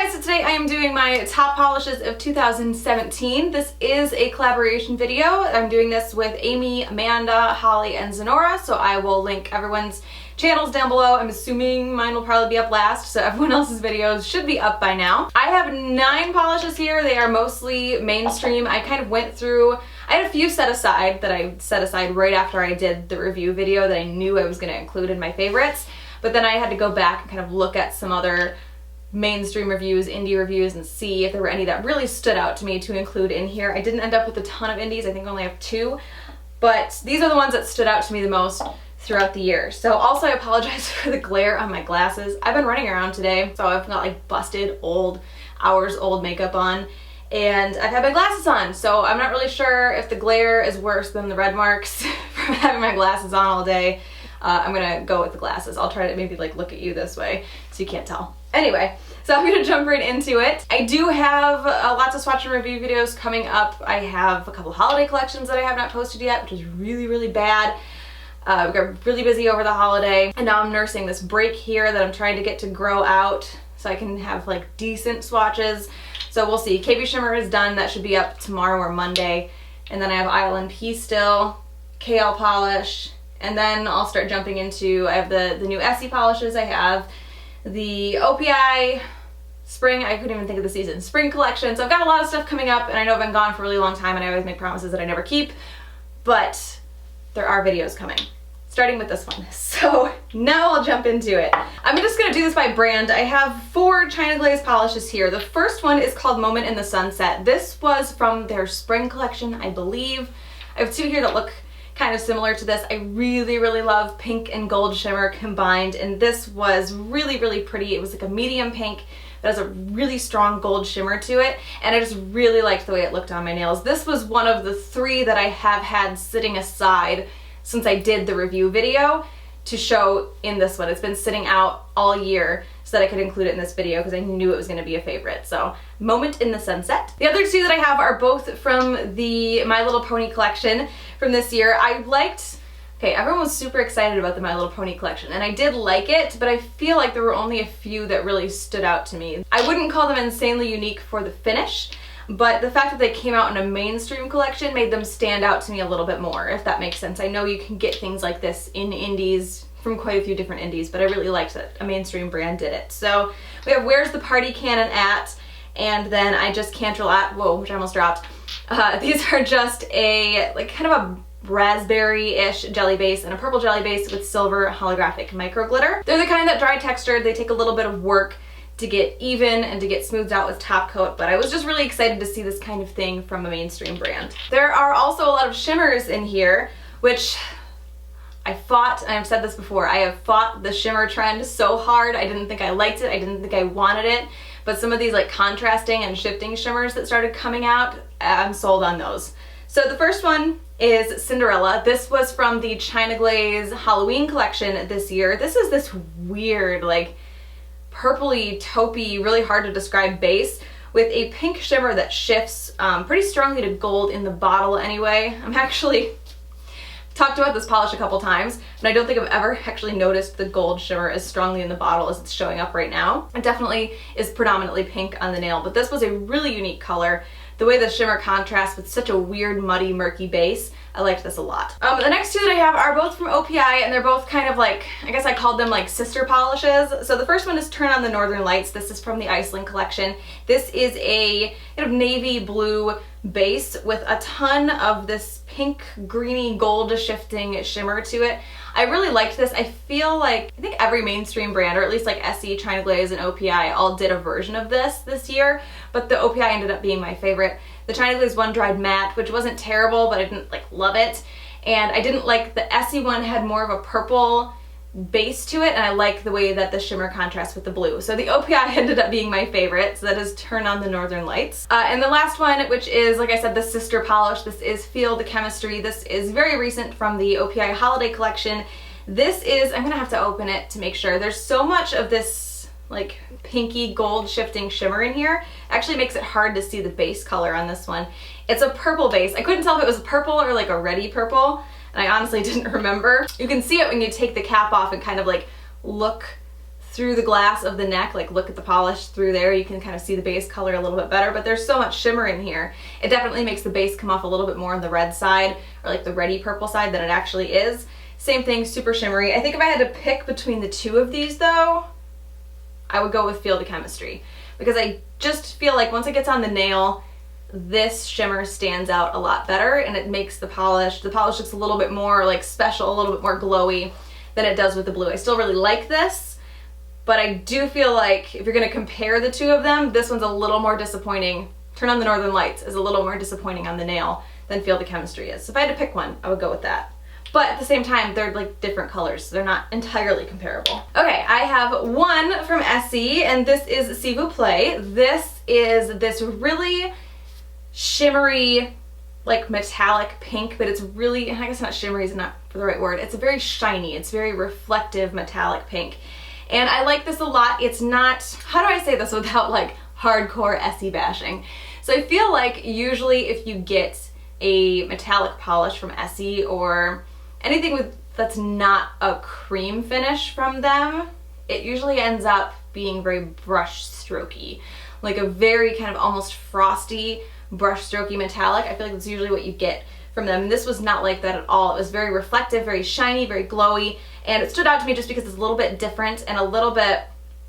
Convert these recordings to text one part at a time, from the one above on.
guys, so today I am doing my top polishes of 2017. This is a collaboration video. I'm doing this with Amy, Amanda, Holly, and Zenora, so I will link everyone's channels down below. I'm assuming mine will probably be up last, so everyone else's videos should be up by now. I have 9 polishes here. They are mostly mainstream. I kind of went through, I had a few set aside that I set aside right after I did the review video that I knew I was going to include in my favorites, but then I had to go back and kind of look at some other mainstream reviews, indie reviews, and see if there were any that really stood out to me to include in here. I didn't end up with a ton of indies. I think I only have 2, but these are the ones that stood out to me the most throughout the year. So also I apologize for the glare on my glasses. I've been running around today, so I've got like busted hours old makeup on, and I've had my glasses on, so I'm not really sure if the glare is worse than the red marks from having my glasses on all day. I'm gonna go with the glasses. I'll try to maybe like look at you this way so you can't tell. Anyway, so I'm gonna jump right into it. I do have lots of swatch and review videos coming up. I have a couple holiday collections that I have not posted yet, which is really bad. We got really busy over the holiday, and now I'm nursing this break here that I'm trying to get to grow out so I can have like decent swatches. So we'll see. KB Shimmer is done. That should be up tomorrow or Monday. And then I have ILNP still, KL polish, and then I'll start jumping into, I have the new Essie polishes. I have the OPI spring, I couldn't even think of the season, spring collection. So I've got a lot of stuff coming up, and I know I've been gone for a really long time and I always make promises that I never keep, but there are videos coming, starting with this one. So now I'll jump into it. I'm just gonna do this by brand. I have 4 China Glaze polishes here. The first one is called Moment in the Sunset. This was from their spring collection, I believe. I have 2 here that look kind of similar to this. I really love pink and gold shimmer combined, and this was really pretty. It was like a medium pink that has a really strong gold shimmer to it, and I just really liked the way it looked on my nails. This was one of the 3 that I have had sitting aside since I did the review video to show in this one. It's been sitting out all year so that I could include it in this video because I knew it was going to be a favorite. So Moment in the Sunset. The other 2 that I have are both from the My Little Pony collection from this year. I liked, okay, everyone was super excited about the My Little Pony collection, and I did like it, but I feel like there were only a few that really stood out to me. I wouldn't call them insanely unique for the finish, but the fact that they came out in a mainstream collection made them stand out to me a little bit more, if that makes sense. I know you can get things like this in indies from quite a few different indies, but I really liked that a mainstream brand did it. So we have Where's the Party Cannon At, and then I just Canterlot, whoa, which I almost dropped. These are just a, like kind of a raspberry-ish jelly base and a purple jelly base with silver holographic micro glitter. They're the kind that dry textured. They take a little bit of work to get even and to get smoothed out with top coat, but I was just really excited to see this kind of thing from a mainstream brand. There are also a lot of shimmers in here, which I fought, and I've said this before, I have fought the shimmer trend so hard. I didn't think I liked it, I didn't think I wanted it, but some of these like contrasting and shifting shimmers that started coming out, I'm sold on those. So the first one is Cinderella. This was from the China Glaze Halloween collection this year. This is this weird, like, purpley, taupey, really hard to describe base with a pink shimmer that shifts pretty strongly to gold in the bottle anyway. I'm actually talked about this polish a couple times, and I don't think I've ever actually noticed the gold shimmer as strongly in the bottle as it's showing up right now. It definitely is predominantly pink on the nail, but this was a really unique color. The way the shimmer contrasts with such a weird, muddy, murky base, I liked this a lot. The next 2 that I have are both from OPI, and they're both kind of like, I guess I called them like sister polishes. So the first one is Turn on the Northern Lights. This is from the Iceland collection. This is a kind of navy blue base with a ton of this pink, greeny, gold shifting shimmer to it. I really liked this. I feel like, I think every mainstream brand, or at least like Essie, China Glaze, and OPI all did a version of this year, but the OPI ended up being my favorite. The China Glaze one dried matte, which wasn't terrible, but I didn't like love it. And I didn't like the Essie one, had more of a purple base to it, and I like the way that the shimmer contrasts with the blue. So the OPI ended up being my favorite, so that is Turn on the Northern Lights. And the last one, which is, like I said, the sister polish, this is Feel the Chemistry. This is very recent from the OPI holiday collection. This is, I'm gonna have to open it to make sure. There's so much of this like pinky gold shifting shimmer in here. Actually makes it hard to see the base color on this one. It's a purple base. I couldn't tell if it was purple or like a reddy purple, and I honestly didn't remember. You can see it when you take the cap off and kind of like look through the glass of the neck, like look at the polish through there, you can kind of see the base color a little bit better, but there's so much shimmer in here. It definitely makes the base come off a little bit more on the red side, or like the reddy purple side than it actually is. Same thing, super shimmery. I think if I had to pick between the two of these though, I would go with Field of Chemistry, because I just feel like once it gets on the nail, this shimmer stands out a lot better, and it makes the polish looks a little bit more like special, a little bit more glowy than it does with the blue. I still really like this, but I do feel like if you're gonna compare the two of them, this one's a little more disappointing. Turn on the Northern Lights is a little more disappointing on the nail than Field of Chemistry is. So if I had to pick one, I would go with that. But at the same time, they're like different colors, so they're not entirely comparable. Okay, I have one from Essie, and this is S'il vous plaît. This is this really shimmery, like metallic pink, but it's really, I guess not shimmery is not the right word. It's a very shiny, it's very reflective metallic pink. And I like this a lot. It's not, how do I say this without like hardcore Essie bashing? So I feel like usually if you get a metallic polish from Essie or anything with that's not a cream finish from them, it usually ends up being very brush strokey, like a very kind of almost frosty brush strokey metallic. I feel like that's usually what you get from them. And this was not like that at all. It was very reflective, very shiny, very glowy, and it stood out to me just because it's a little bit different and a little bit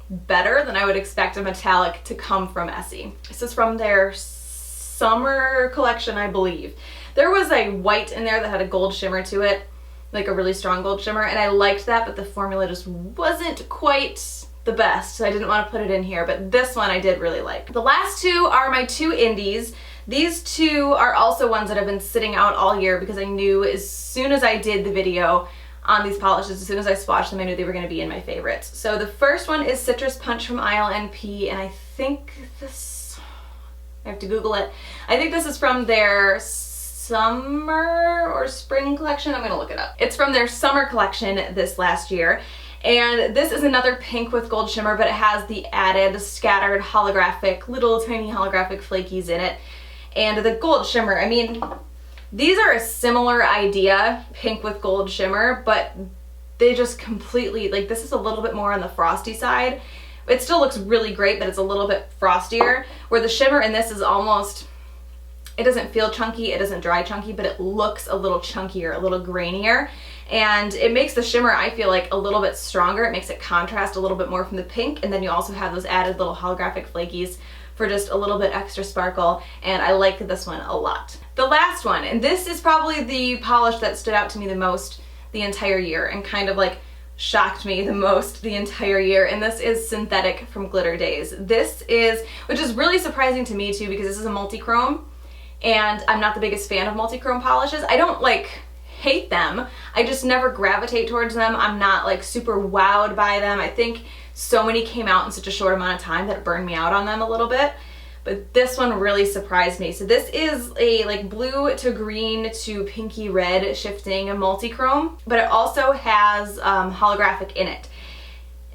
better than I would expect a metallic to come from Essie. This is from their summer collection, I believe. There was a white in there that had a gold shimmer to it, like a really strong gold shimmer, and I liked that, but the formula just wasn't quite the best, so I didn't want to put it in here, but this one I did really like. The last two are my two indies. These two are also ones that have been sitting out all year because I knew as soon as I did the video on these polishes, as soon as I swatched them, I knew they were going to be in my favorites. So the first one is Citrus Punch from ILNP, and I think this, I have to Google it. I think this is from their summer or spring collection. I'm going to look it up. It's from their summer collection this last year. And this is another pink with gold shimmer, but it has the added scattered holographic, little tiny holographic flakies in it. And the gold shimmer, I mean, these are a similar idea, pink with gold shimmer, but they just completely, like this is a little bit more on the frosty side. It still looks really great, but it's a little bit frostier, where the shimmer in this is almost, it doesn't feel chunky, it doesn't dry chunky, but it looks a little chunkier, a little grainier. And it makes the shimmer, I feel like, a little bit stronger. It makes it contrast a little bit more from the pink, and then you also have those added little holographic flakies for just a little bit extra sparkle, and I like this one a lot. The last one, and this is probably the polish that stood out to me the most the entire year and kind of like shocked me the most the entire year, and this is Synthetic from Glitter Daze. This is, which is really surprising to me too, because this is a multi-chrome, and I'm not the biggest fan of multi-chrome polishes. I don't like hate them, I just never gravitate towards them. I'm not like super wowed by them. I think so many came out in such a short amount of time that it burned me out on them a little bit, but this one really surprised me. So this is a like blue to green to pinky red shifting multi-chrome, but it also has holographic in it,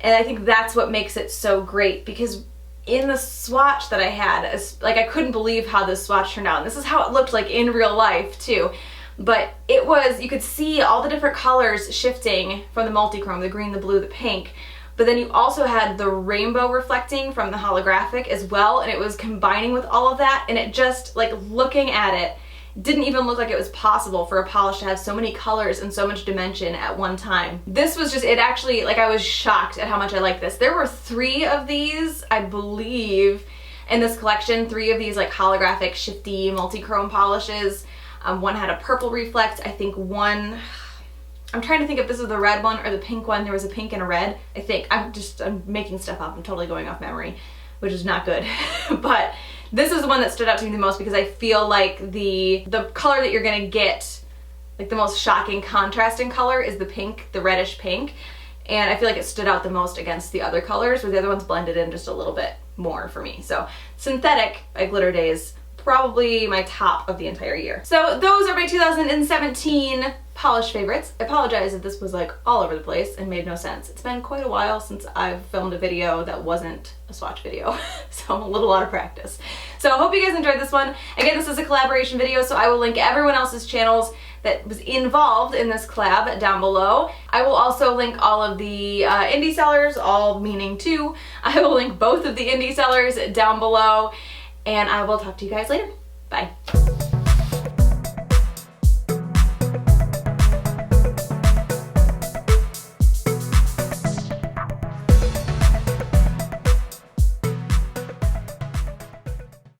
and I think that's what makes it so great, because in the swatch that I had, like I couldn't believe how this swatch turned out, and this is how it looked like in real life too. But it was, you could see all the different colors shifting from the multi-chrome, the green, the blue, the pink, but then you also had the rainbow reflecting from the holographic as well, and it was combining with all of that, and it just, like looking at it, didn't even look like it was possible for a polish to have so many colors and so much dimension at one time. This was just, it actually, like I was shocked at how much I liked this. There were 3 of these, I believe, in this collection, 3 of these like holographic shifty multi-chrome polishes. One had a purple reflect, I think one, I'm trying to think if this is the red one or the pink one. There was a pink and a red, I think. I'm making stuff up, I'm totally going off memory, which is not good. But this is the one that stood out to me the most, because I feel like the color that you're gonna get, like the most shocking contrasting color is the pink, the reddish pink. And I feel like it stood out the most against the other colors, where the other ones blended in just a little bit more for me. So Synthetic by Glitter Daze, probably my top of the entire year. So those are my 2017 polish favorites. I apologize if this was like all over the place and made no sense. It's been quite a while since I've filmed a video that wasn't a swatch video, so I'm a little out of practice. So I hope you guys enjoyed this one. Again, this is a collaboration video, so I will link everyone else's channels that was involved in this collab down below. I will also link all of the indie sellers, all meaning two. I will link both of the indie sellers down below, and I will talk to you guys later. Bye.